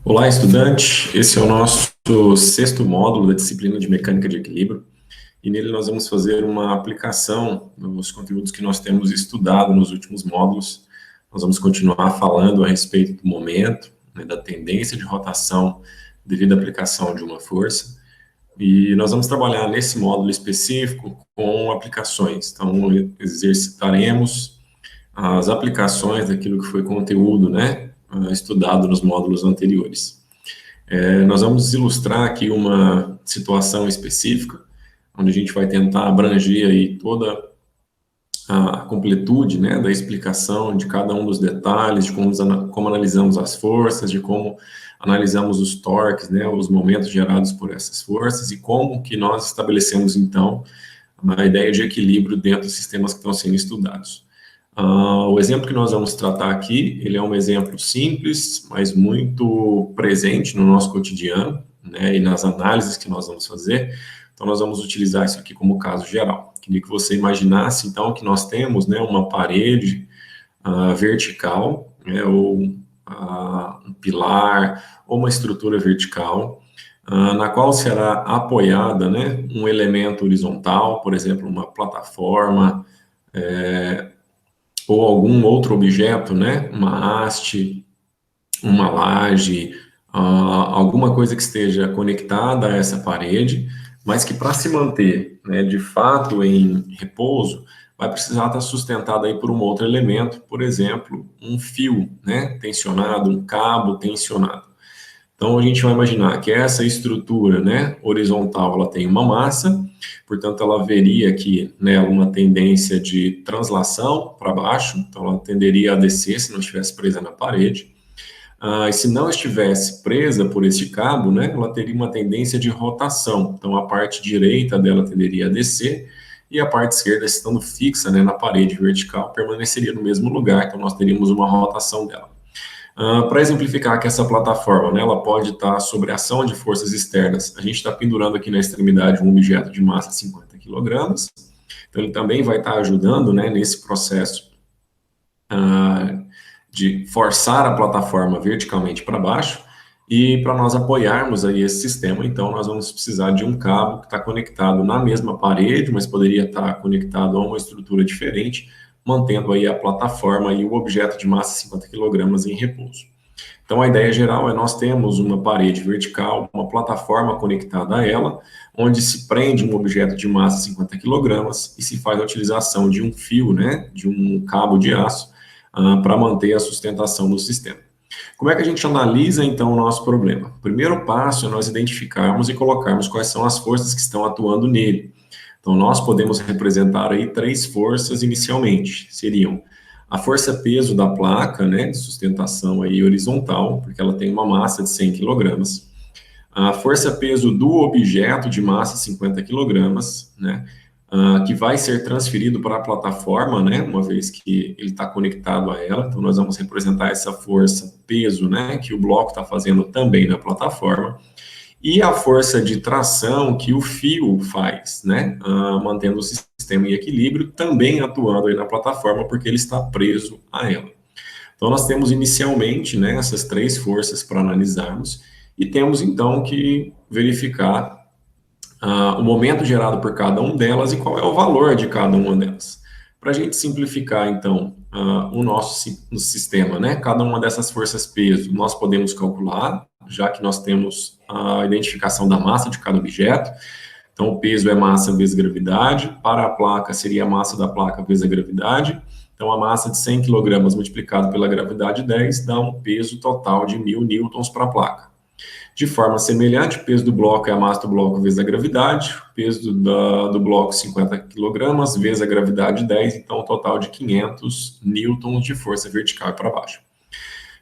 Olá, estudante. Esse é o nosso sexto módulo da disciplina de Mecânica de Equilíbrio e nele nós vamos fazer uma aplicação dos conteúdos que nós temos estudado nos últimos módulos. Nós vamos continuar falando a respeito do momento, né, da tendência de rotação devido à aplicação de uma força, e nós vamos trabalhar nesse módulo específico com aplicações. Então, exercitaremos as aplicações daquilo que foi conteúdo, né, estudado nos módulos anteriores. Nós vamos ilustrar aqui uma situação específica, onde a gente vai tentar abranger aí toda a completude, né, da explicação de cada um dos detalhes, de como analisamos as forças, de como analisamos os torques, né, os momentos gerados por essas forças, e como que nós estabelecemos, então, a ideia de equilíbrio dentro dos sistemas que estão sendo estudados. O exemplo que nós vamos tratar aqui, ele é um exemplo simples, mas muito presente no nosso cotidiano, né, e nas análises que nós vamos fazer. Então, nós vamos utilizar isso aqui como caso geral. Queria que você imaginasse, então, que nós temos, né, uma parede vertical, né, ou um pilar, ou uma estrutura vertical, na qual será apoiada, né, um elemento horizontal, por exemplo, uma plataforma, ou algum outro objeto, né, uma haste, uma laje, alguma coisa que esteja conectada a essa parede, mas que para se manter, né, de fato em repouso, vai precisar estar sustentada aí por um outro elemento, por exemplo, um fio, né, tensionado, um cabo tensionado. Então, a gente vai imaginar que essa estrutura, né, horizontal, ela tem uma massa, portanto, ela haveria aqui, né, uma tendência de translação para baixo, então ela tenderia a descer se não estivesse presa na parede. E se não estivesse presa por este cabo, né, ela teria uma tendência de rotação, então a parte direita dela tenderia a descer, e a parte esquerda, estando fixa, né, na parede vertical, permaneceria no mesmo lugar, então nós teríamos uma rotação dela. Para exemplificar que essa plataforma, né, ela pode estar sob ação de forças externas, a gente está pendurando aqui na extremidade um objeto de massa 50 kg, então ele também vai estar ajudando, né, nesse processo de forçar a plataforma verticalmente para baixo, e para nós apoiarmos aí esse sistema, então nós vamos precisar de um cabo que está conectado na mesma parede, mas poderia estar conectado a uma estrutura diferente, mantendo aí a plataforma e o objeto de massa 50 kg em repouso. Então, a ideia geral é nós temos uma parede vertical, uma plataforma conectada a ela, onde se prende um objeto de massa 50 kg e se faz a utilização de um fio, né, de um cabo de aço, para manter a sustentação do sistema. Como é que a gente analisa, então, o nosso problema? O primeiro passo é nós identificarmos e colocarmos quais são as forças que estão atuando nele. Então, nós podemos representar aí 3 forças inicialmente, seriam a força-peso da placa, né, de sustentação aí horizontal, porque ela tem uma massa de 100 kg, a força-peso do objeto de massa 50 kg, né, que vai ser transferido para a plataforma, né, uma vez que ele está conectado a ela, então nós vamos representar essa força-peso, né, que o bloco está fazendo também na plataforma, e a força de tração que o fio faz, né, mantendo o sistema em equilíbrio, também atuando aí na plataforma, porque ele está preso a ela. Então, nós temos inicialmente, né, essas 3 forças para analisarmos, e temos então que verificar o momento gerado por cada uma delas e qual é o valor de cada uma delas. Para a gente simplificar, então, o nosso sistema, né, cada uma dessas forças-peso, nós podemos calcular, já que nós temos a identificação da massa de cada objeto. Então, o peso é massa vezes gravidade, para a placa seria a massa da placa vezes a gravidade. Então, a massa de 100 kg multiplicado pela gravidade 10 dá um peso total de 1.000 newtons para a placa. De forma semelhante, o peso do bloco é a massa do bloco vezes a gravidade, o peso do bloco 50 kg vezes a gravidade 10, então um total de 500 newtons de força vertical para baixo.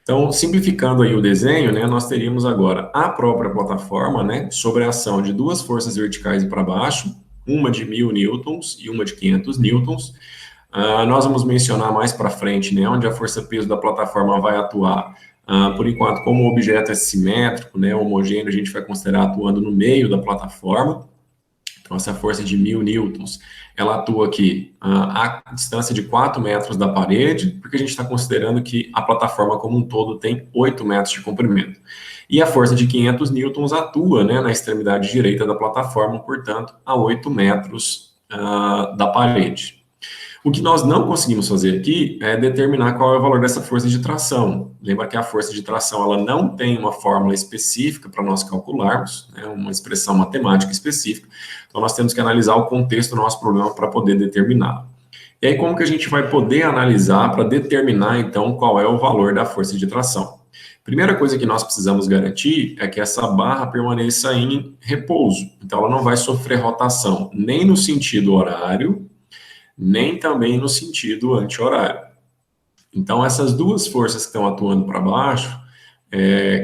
Então, simplificando aí o desenho, né, nós teríamos agora a própria plataforma, né, sob a ação de 2 forças verticais para baixo, uma de 1.000 newtons e uma de 500 newtons. Nós vamos mencionar mais para frente, né, onde a força-peso da plataforma vai atuar. Por enquanto, como o objeto é simétrico, né, homogêneo, a gente vai considerar atuando no meio da plataforma. Então, essa força de 1.000 newtons, ela atua aqui a distância de 4 metros da parede, porque a gente está considerando que a plataforma como um todo tem 8 metros de comprimento. E a força de 500 newtons atua, né, na extremidade direita da plataforma, portanto, a 8 metros da parede. O que nós não conseguimos fazer aqui é determinar qual é o valor dessa força de tração. Lembra que a força de tração ela não tem uma fórmula específica para nós calcularmos, né, uma expressão matemática específica. Então, nós temos que analisar o contexto do nosso problema para poder determiná-lo. E aí, como que a gente vai poder analisar para determinar, então, qual é o valor da força de tração? Primeira coisa que nós precisamos garantir é que essa barra permaneça em repouso. Então, ela não vai sofrer rotação nem no sentido horário, nem também no sentido anti-horário. Então, essas duas forças que estão atuando para baixo,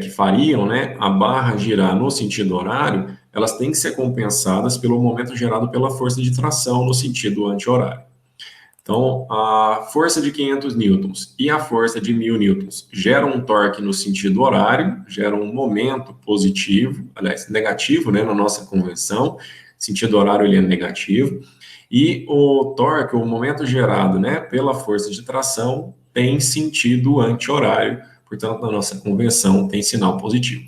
que fariam, né, a barra girar no sentido horário, elas têm que ser compensadas pelo momento gerado pela força de tração no sentido anti-horário. Então, a força de 500 newtons e a força de 1.000 newtons geram um torque no sentido horário, geram um momento positivo, aliás, negativo, né, na nossa convenção, sentido horário ele é negativo, e o torque, o momento gerado, né, pela força de tração, tem sentido anti-horário, portanto, na nossa convenção tem sinal positivo.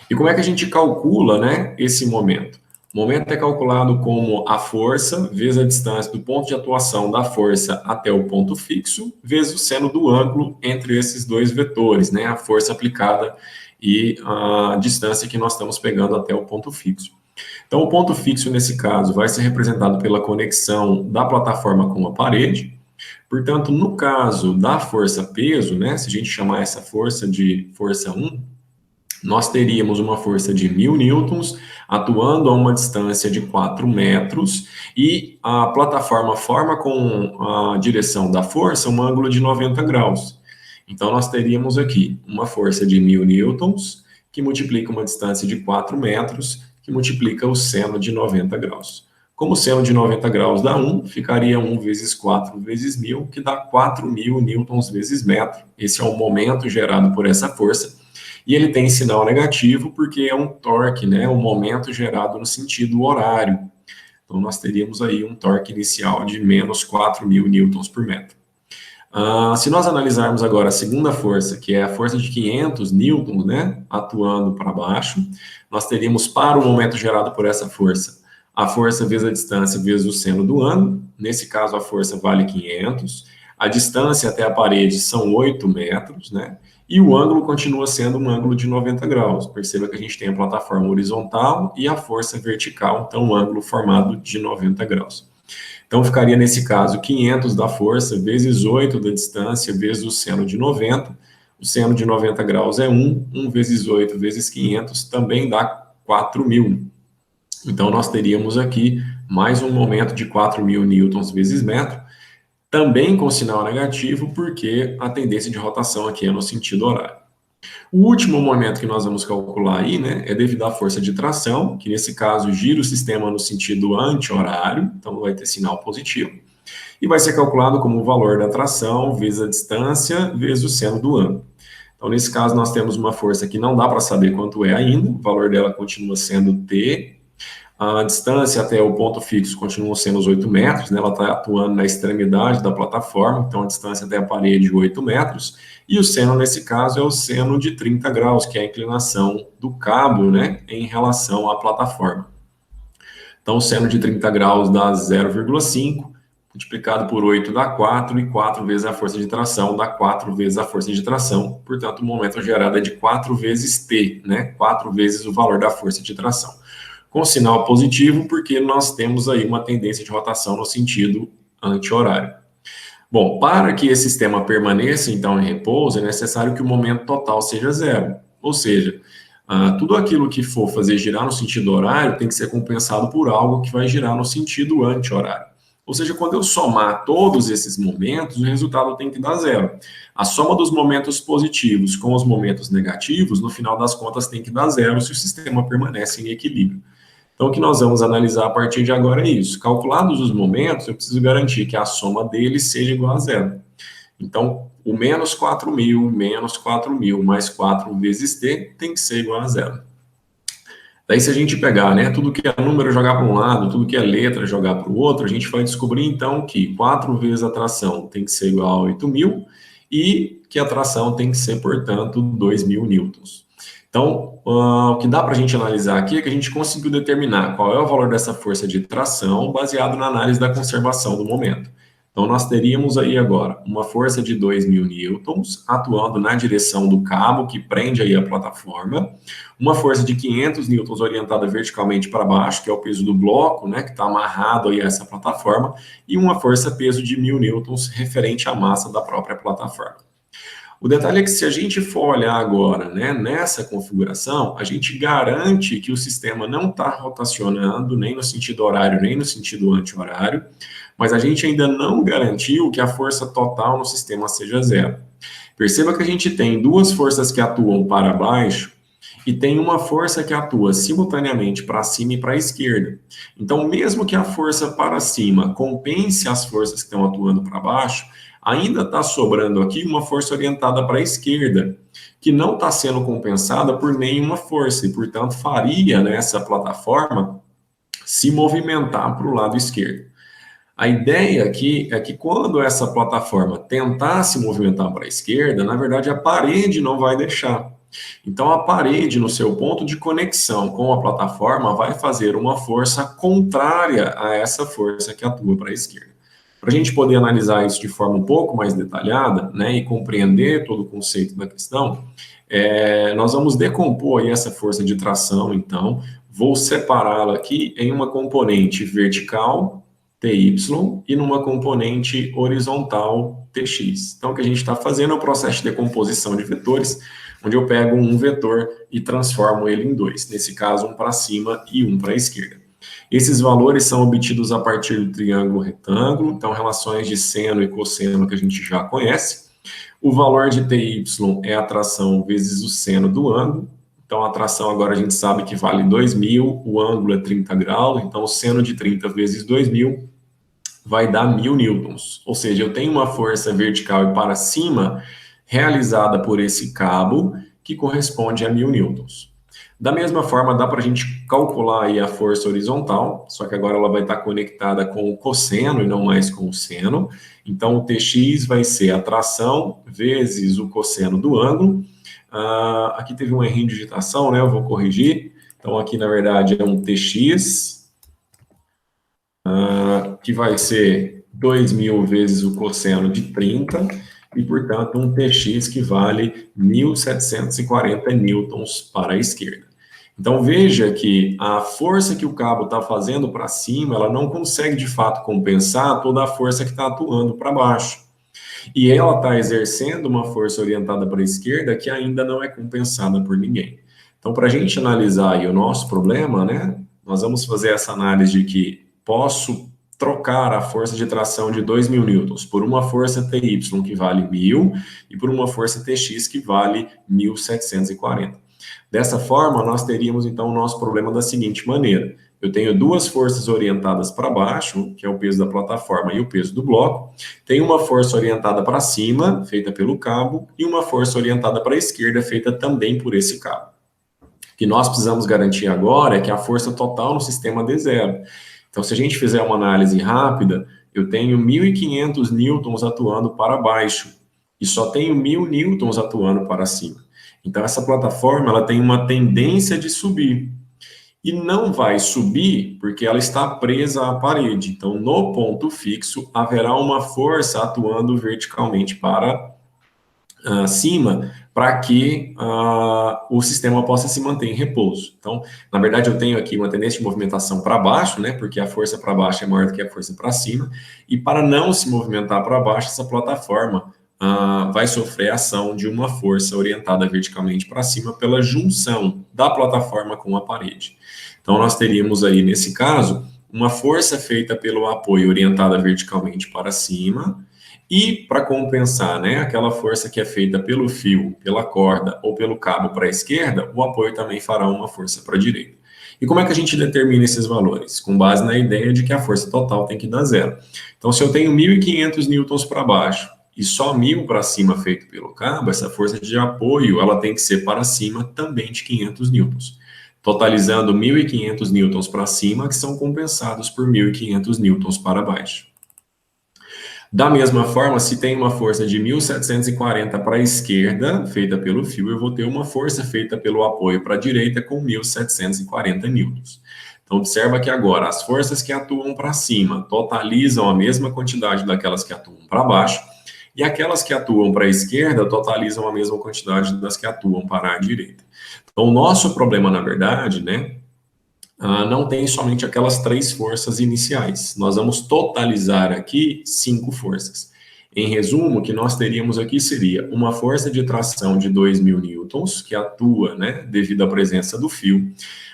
E como é que a gente calcula, né, esse momento? O momento é calculado como a força vezes a distância do ponto de atuação da força até o ponto fixo, vezes o seno do ângulo entre esses dois vetores, né, a força aplicada e a distância que nós estamos pegando até o ponto fixo. Então, o ponto fixo, nesse caso, vai ser representado pela conexão da plataforma com a parede. Portanto, no caso da força-peso, né, se a gente chamar essa força de força 1, nós teríamos uma força de 1.000 newtons atuando a uma distância de 4 metros e a plataforma forma com a direção da força um ângulo de 90 graus. Então, nós teríamos aqui uma força de 1.000 newtons que multiplica uma distância de 4 metros que multiplica o seno de 90 graus. Como o seno de 90 graus dá 1, ficaria 1 vezes 4 vezes 1.000, que dá 4.000 newtons vezes metro. Esse é o momento gerado por essa força. E ele tem sinal negativo porque é um torque, né, um momento gerado no sentido horário. Então, nós teríamos aí um torque inicial de menos 4.000 newtons por metro. Se nós analisarmos agora a segunda força, que é a força de 500 newtons, né, atuando para baixo, nós teríamos para o momento gerado por essa força, a força vezes a distância vezes o seno do ângulo. Nesse caso, a força vale 500. A distância até a parede são 8 metros, né? E o ângulo continua sendo um ângulo de 90 graus. Perceba que a gente tem a plataforma horizontal e a força vertical, então um ângulo formado de 90 graus. Então, ficaria nesse caso 500 da força vezes 8 da distância vezes o seno de 90. O seno de 90 graus é 1. 1 vezes 8 vezes 500 também dá 4.000. Então, nós teríamos aqui mais um momento de 4.000 newtons vezes metro, também com sinal negativo, porque a tendência de rotação aqui é no sentido horário. O último momento que nós vamos calcular aí, né, é devido à força de tração, que nesse caso gira o sistema no sentido anti-horário, então vai ter sinal positivo, e vai ser calculado como o valor da tração vezes a distância vezes o seno do ângulo. Então, nesse caso, nós temos uma força que não dá para saber quanto é ainda, o valor dela continua sendo T. A distância até o ponto fixo continua sendo os 8 metros, né? Ela está atuando na extremidade da plataforma, então a distância até a parede é 8 metros, e o seno, nesse caso, é o seno de 30 graus, que é a inclinação do cabo, né, em relação à plataforma. Então, o seno de 30 graus dá 0,5, multiplicado por 8 dá 4, e 4 vezes a força de tração dá 4 vezes a força de tração, portanto, o momento gerado é de 4 vezes T, né, 4 vezes o valor da força de tração. Com sinal positivo, porque nós temos aí uma tendência de rotação no sentido anti-horário. Bom, para que esse sistema permaneça, então, em repouso, é necessário que o momento total seja zero. Ou seja, tudo aquilo que for fazer girar no sentido horário tem que ser compensado por algo que vai girar no sentido anti-horário. Ou seja, quando eu somar todos esses momentos, o resultado tem que dar zero. A soma dos momentos positivos com os momentos negativos, no final das contas, tem que dar zero se o sistema permanece em equilíbrio. Então, o que nós vamos analisar a partir de agora é isso. Calculados os momentos, eu preciso garantir que a soma deles seja igual a zero. Então, o menos 4.000 mais 4 vezes T tem que ser igual a zero. Daí, se a gente pegar, né, tudo que é número jogar para um lado, tudo que é letra jogar para o outro, a gente vai descobrir, então, que 4 vezes a tração tem que ser igual a 8.000 e que a tração tem que ser, portanto, 2.000 newtons. Então, o que dá para a gente analisar aqui é que a gente conseguiu determinar qual é o valor dessa força de tração baseado na análise da conservação do momento. Então, nós teríamos aí agora uma força de 2.000 newtons atuando na direção do cabo que prende aí a plataforma, uma força de 500 newtons orientada verticalmente para baixo, que é o peso do bloco, né, que está amarrado aí a essa plataforma, e uma força-peso de 1.000 newtons referente à massa da própria plataforma. O detalhe é que se a gente for olhar agora, né, nessa configuração, a gente garante que o sistema não está rotacionando nem no sentido horário, nem no sentido anti-horário, mas a gente ainda não garantiu que a força total no sistema seja zero. Perceba que a gente tem duas forças que atuam para baixo e tem uma força que atua simultaneamente para cima e para a esquerda. Então, mesmo que a força para cima compense as forças que estão atuando para baixo, ainda está sobrando aqui uma força orientada para a esquerda, que não está sendo compensada por nenhuma força, e, portanto, faria nessa plataforma se movimentar para o lado esquerdo. A ideia aqui é que quando essa plataforma tentar se movimentar para a esquerda, na verdade a parede não vai deixar. Então a parede, no seu ponto de conexão com a plataforma, vai fazer uma força contrária a essa força que atua para a esquerda. Para a gente poder analisar isso de forma um pouco mais detalhada, né, e compreender todo o conceito da questão, nós vamos decompor aí essa força de tração, então, vou separá-la aqui em uma componente vertical, TY, e numa componente horizontal, TX. Então, o que a gente está fazendo é o processo de decomposição de vetores, onde eu pego um vetor e transformo ele em dois. Nesse caso, um para cima e um para a esquerda. Esses valores são obtidos a partir do triângulo retângulo, então relações de seno e cosseno que a gente já conhece. O valor de TY é a tração vezes o seno do ângulo. Então, a tração agora a gente sabe que vale 2.000, o ângulo é 30 graus, então o seno de 30 vezes 2.000 vai dar 1.000 newtons. Ou seja, eu tenho uma força vertical e para cima realizada por esse cabo que corresponde a 1.000 newtons. Da mesma forma, dá para a gente calcular aí a força horizontal, só que agora ela vai estar conectada com o cosseno e não mais com o seno. Então, o Tx vai ser a tração vezes o cosseno do ângulo. Aqui teve um errinho de digitação, né? Eu vou corrigir. Então, aqui, na verdade, é um Tx, que vai ser 2.000 vezes o cosseno de 30, e, portanto, um Tx que vale 1.740 newtons para a esquerda. Então, veja que a força que o cabo está fazendo para cima, ela não consegue, de fato, compensar toda a força que está atuando para baixo. E ela está exercendo uma força orientada para a esquerda que ainda não é compensada por ninguém. Então, para a gente analisar aí o nosso problema, né, nós vamos fazer essa análise de que posso trocar a força de tração de 2.000 newtons por uma força TY que vale 1.000 e por uma força TX que vale 1.740. Dessa forma, nós teríamos, então, o nosso problema da seguinte maneira. Eu tenho duas forças orientadas para baixo, que é o peso da plataforma e o peso do bloco. Tenho uma força orientada para cima, feita pelo cabo, e uma força orientada para a esquerda, feita também por esse cabo. O que nós precisamos garantir agora é que a força total no sistema dê zero. Então, se a gente fizer uma análise rápida, eu tenho 1.500 newtons atuando para baixo e só tenho 1.000 newtons atuando para cima. Então, essa plataforma ela tem uma tendência de subir. E não vai subir porque ela está presa à parede. Então, no ponto fixo, haverá uma força atuando verticalmente para cima, para que o sistema possa se manter em repouso. Então, na verdade, eu tenho aqui uma tendência de movimentação para baixo, né, porque a força para baixo é maior do que a força para cima, e para não se movimentar para baixo, essa plataforma vai sofrer a ação de uma força orientada verticalmente para cima pela junção da plataforma com a parede. Então, nós teríamos aí, nesse caso, uma força feita pelo apoio orientada verticalmente para cima, e para compensar, né, aquela força que é feita pelo fio, pela corda ou pelo cabo para a esquerda, o apoio também fará uma força para a direita. E como é que a gente determina esses valores? Com base na ideia de que a força total tem que dar zero. Então, se eu tenho 1.500 newtons para baixo e só 1.000 para cima feito pelo cabo, essa força de apoio ela tem que ser para cima também de 500 newtons. totalizando 1.500 newtons para cima, que são compensados por 1.500 newtons para baixo. Da mesma forma, se tem uma força de 1.740 para a esquerda, feita pelo fio, eu vou ter uma força feita pelo apoio para a direita com 1.740 newtons. Então, observa que agora as forças que atuam para cima totalizam a mesma quantidade daquelas que atuam para baixo, e aquelas que atuam para a esquerda totalizam a mesma quantidade das que atuam para a direita. Então, o nosso problema, na verdade, né, não tem somente aquelas 3 forças iniciais. Nós vamos totalizar aqui 5 forças. Em resumo, o que nós teríamos aqui seria uma força de tração de 2.000 newtons, que atua, né, devido à presença do fio,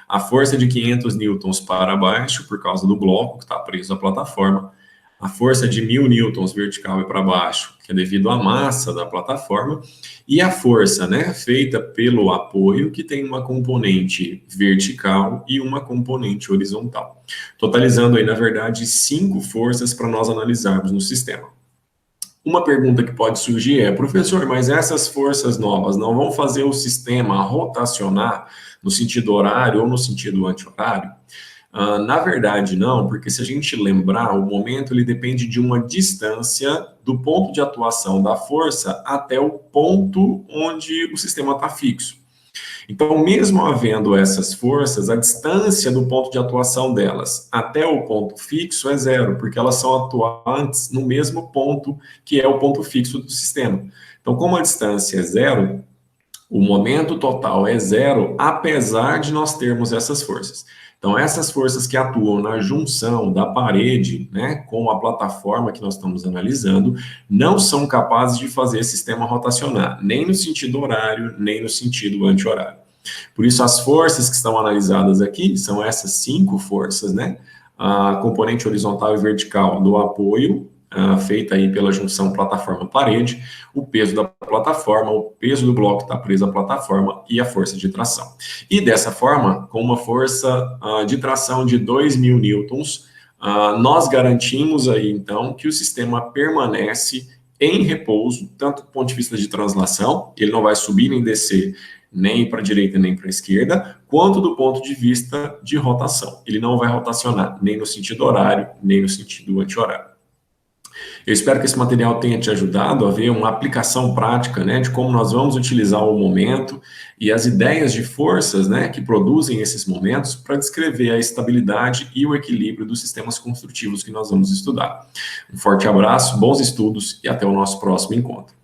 a força de 500 newtons para baixo, por causa do bloco que está preso à plataforma, a força de 1.000 newtons vertical e para baixo, que é devido à massa da plataforma, e a força, né, feita pelo apoio, que tem uma componente vertical e uma componente horizontal. Totalizando aí, na verdade, 5 forças para nós analisarmos no sistema. Uma pergunta que pode surgir é, professor, mas essas forças novas não vão fazer o sistema rotacionar no sentido horário ou no sentido anti-horário? Na verdade, não, porque se a gente lembrar, o momento ele depende de uma distância do ponto de atuação da força até o ponto onde o sistema está fixo. Então, mesmo havendo essas forças, a distância do ponto de atuação delas até o ponto fixo é 0, porque elas são atuantes no mesmo ponto que é o ponto fixo do sistema. Então, como a distância é 0, o momento total é 0, apesar de nós termos essas forças. Então, essas forças que atuam na junção da parede, né, com a plataforma que nós estamos analisando, não são capazes de fazer esse sistema rotacionar, nem no sentido horário, nem no sentido anti-horário. Por isso, as forças que estão analisadas aqui são essas 5 forças, né? A componente horizontal e vertical do apoio, feita aí pela junção plataforma-parede, o peso da plataforma, o peso do bloco que está preso à plataforma e a força de tração. E dessa forma, com uma força de tração de 2.000 newtons, nós garantimos aí, então, que o sistema permanece em repouso, tanto do ponto de vista de translação, ele não vai subir nem descer nem para a direita nem para a esquerda, quanto do ponto de vista de rotação. Ele não vai rotacionar nem no sentido horário, nem no sentido anti-horário. Eu espero que esse material tenha te ajudado a ver uma aplicação prática, né, de como nós vamos utilizar o momento e as ideias de forças, né, que produzem esses momentos para descrever a estabilidade e o equilíbrio dos sistemas construtivos que nós vamos estudar. Um forte abraço, bons estudos e até o nosso próximo encontro.